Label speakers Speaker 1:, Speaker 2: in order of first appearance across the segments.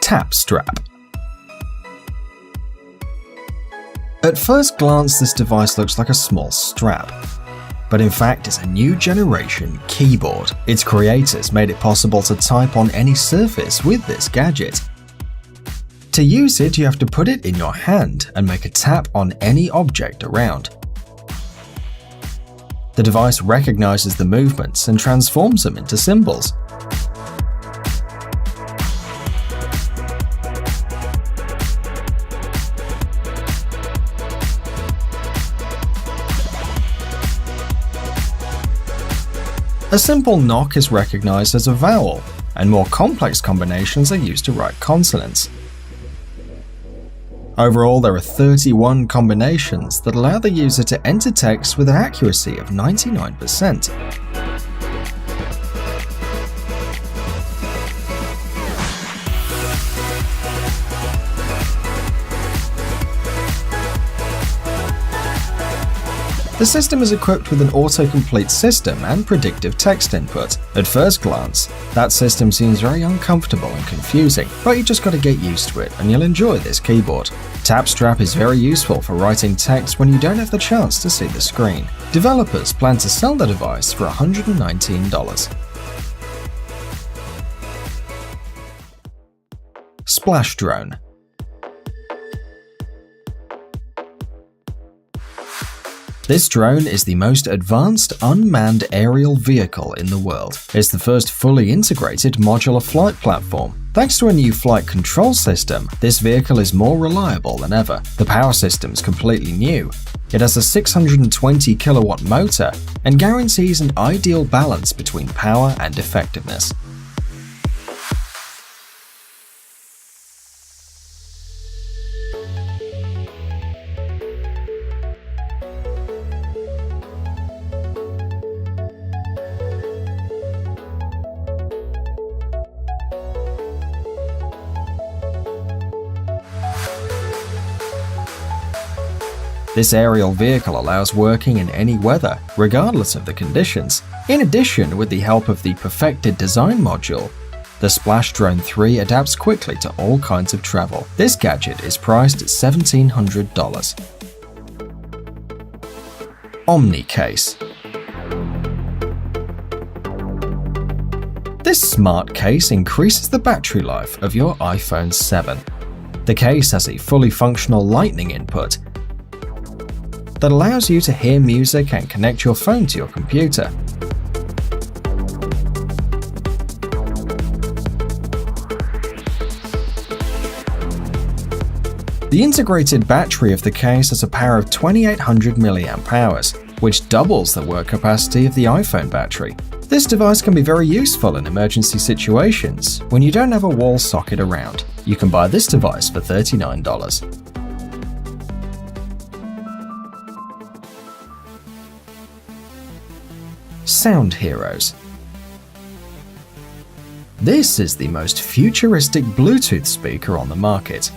Speaker 1: Tap strap. At first glance, this device looks like a small strap, but in fact it's a new generation keyboard. Its creators made it possible to type on any surface with this gadget. To use it, you have to put it in your hand and make a tap on any object around. The device recognizes the movements and transforms them into symbols. A simple knock is recognized as a vowel, and more complex combinations are used to write consonants. Overall, there are 31 combinations that allow the user to enter text with an accuracy of 99%. The system is equipped with an autocomplete system and predictive text input. At first glance, that system seems very uncomfortable and confusing, but you just gotta get used to it and you'll enjoy this keyboard. Tap strap is very useful for writing text when you don't have the chance to see the screen. Developers plan to sell the device for $119. Splash drone. This drone is the most advanced unmanned aerial vehicle in the world. It's the first fully integrated modular flight platform. Thanks to a new flight control system, this vehicle is more reliable than ever. The power system is completely new. It has a 620 kilowatt motor and guarantees an ideal balance between power and effectiveness. This aerial vehicle allows working in any weather, regardless of the conditions. In addition, with the help of the perfected design module, the Splash Drone 3 adapts quickly to all kinds of travel. This gadget is priced at $1,700. Omni Case. This smart case increases the battery life of your iPhone 7. The case has a fully functional Lightning input that allows you to hear music and connect your phone to your computer. The integrated battery of the case has a power of 2800 mAh, which doubles the work capacity of the iPhone battery. This device can be very useful in emergency situations when you don't have a wall socket around. You can buy this device for $39. Sound Heroes. This is the most futuristic Bluetooth speaker on the market.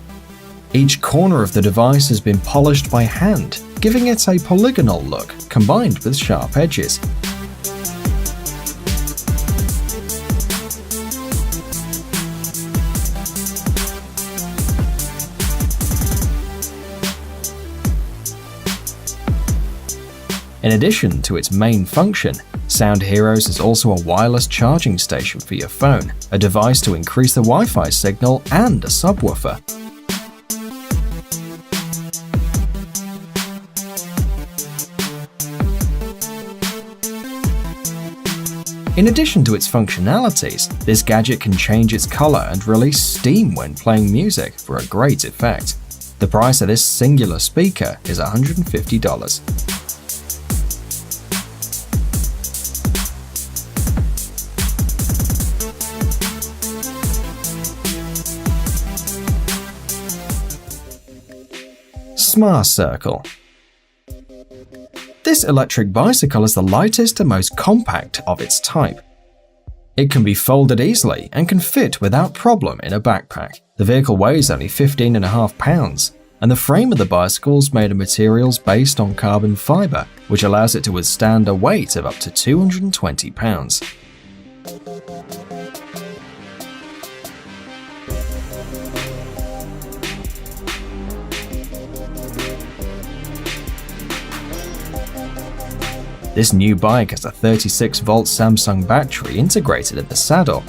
Speaker 1: Each corner of the device has been polished by hand, giving it a polygonal look combined with sharp edges. In addition to its main function, Sound Heroes is also a wireless charging station for your phone, a device to increase the Wi-Fi signal, and a subwoofer. In addition to its functionalities, this gadget can change its color and release steam when playing music for a great effect. The price of this singular speaker is $150. Smart Circle. This electric bicycle is the lightest and most compact of its type. It can be folded easily and can fit without problem in a backpack. The vehicle weighs only 15.5 pounds, and the frame of the bicycle is made of materials based on carbon fiber, which allows it to withstand a weight of up to 220 pounds. This new bike has a 36-volt Samsung battery integrated in the saddle.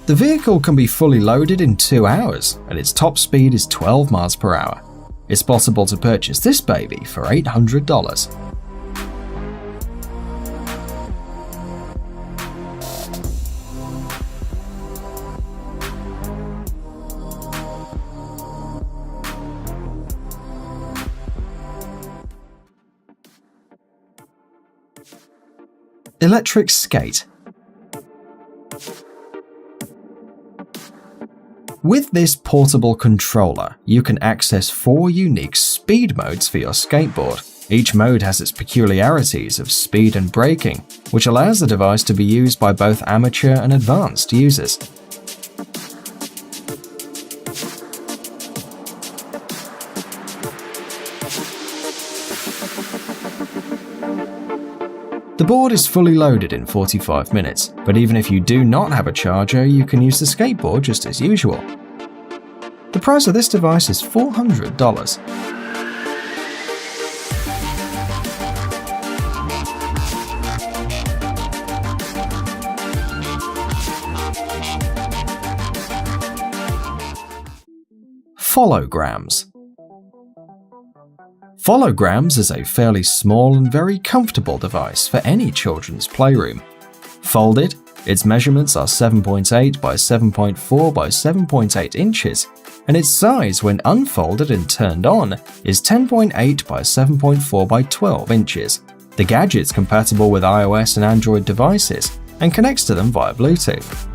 Speaker 1: The vehicle can be fully loaded in 2 hours, and its top speed is 12 miles per hour. It's possible to purchase this baby for $800. Electric skate. With this portable controller, you can access 4 unique speed modes for your skateboard. Each mode has its peculiarities of speed and braking, which allows the device to be used by both amateur and advanced users. The board is fully loaded in 45 minutes, but even if you do not have a charger, you can use the skateboard just as usual. The price of this device is $400. Folograms. Folograms is a fairly small and very comfortable device for any children's playroom. Folded, its measurements are 7.8 by 7.4 by 7.8 inches, and its size when unfolded and turned on is 10.8 by 7.4 by 12 inches. The gadget's compatible with iOS and Android devices and connects to them via Bluetooth.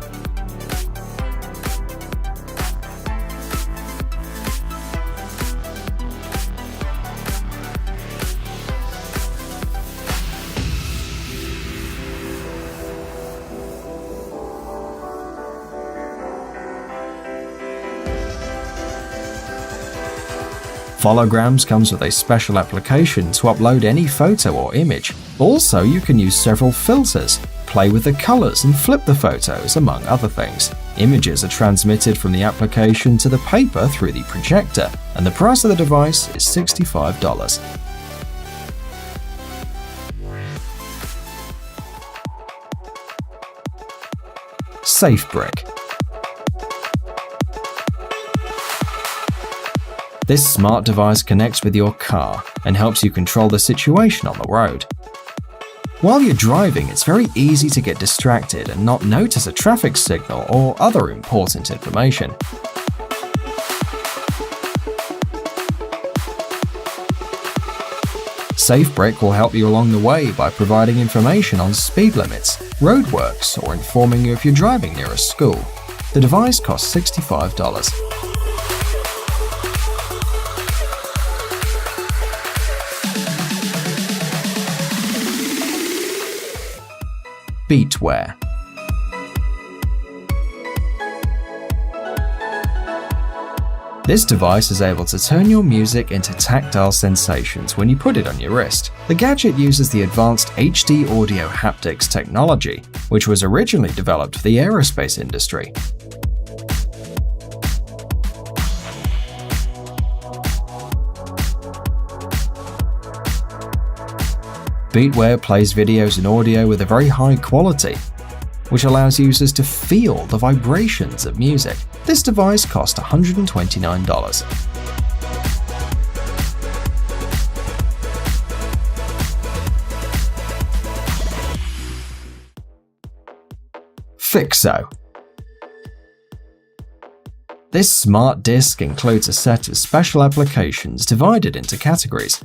Speaker 1: Folograms comes with a special application to upload any photo or image. Also, you can use several filters, play with the colors and flip the photos, among other things. Images are transmitted from the application to the paper through the projector, and the price of the device is $65. SafeBrick. This smart device connects with your car and helps you control the situation on the road. While you're driving, it's very easy to get distracted and not notice a traffic signal or other important information. SafeBrick will help you along the way by providing information on speed limits, roadworks, or informing you if you're driving near a school. The device costs $65. Beatware. This device is able to turn your music into tactile sensations when you put it on your wrist. The gadget uses the advanced HD audio haptics technology, which was originally developed for the aerospace industry. Beatware plays videos and audio with a very high quality, which allows users to feel the vibrations of music. This device cost $129. Fixo. This smart disc includes a set of special applications divided into categories: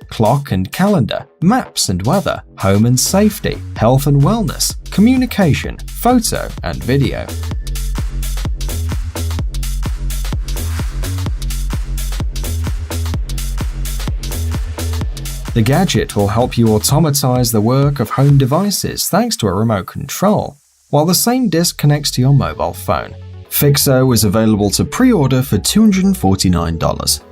Speaker 1: clock and calendar, maps and weather, home and safety, health and wellness, communication, photo and video. The gadget will help you automatize the work of home devices thanks to a remote control, while the same disc connects to your mobile phone. Fixo is available to pre-order for $249.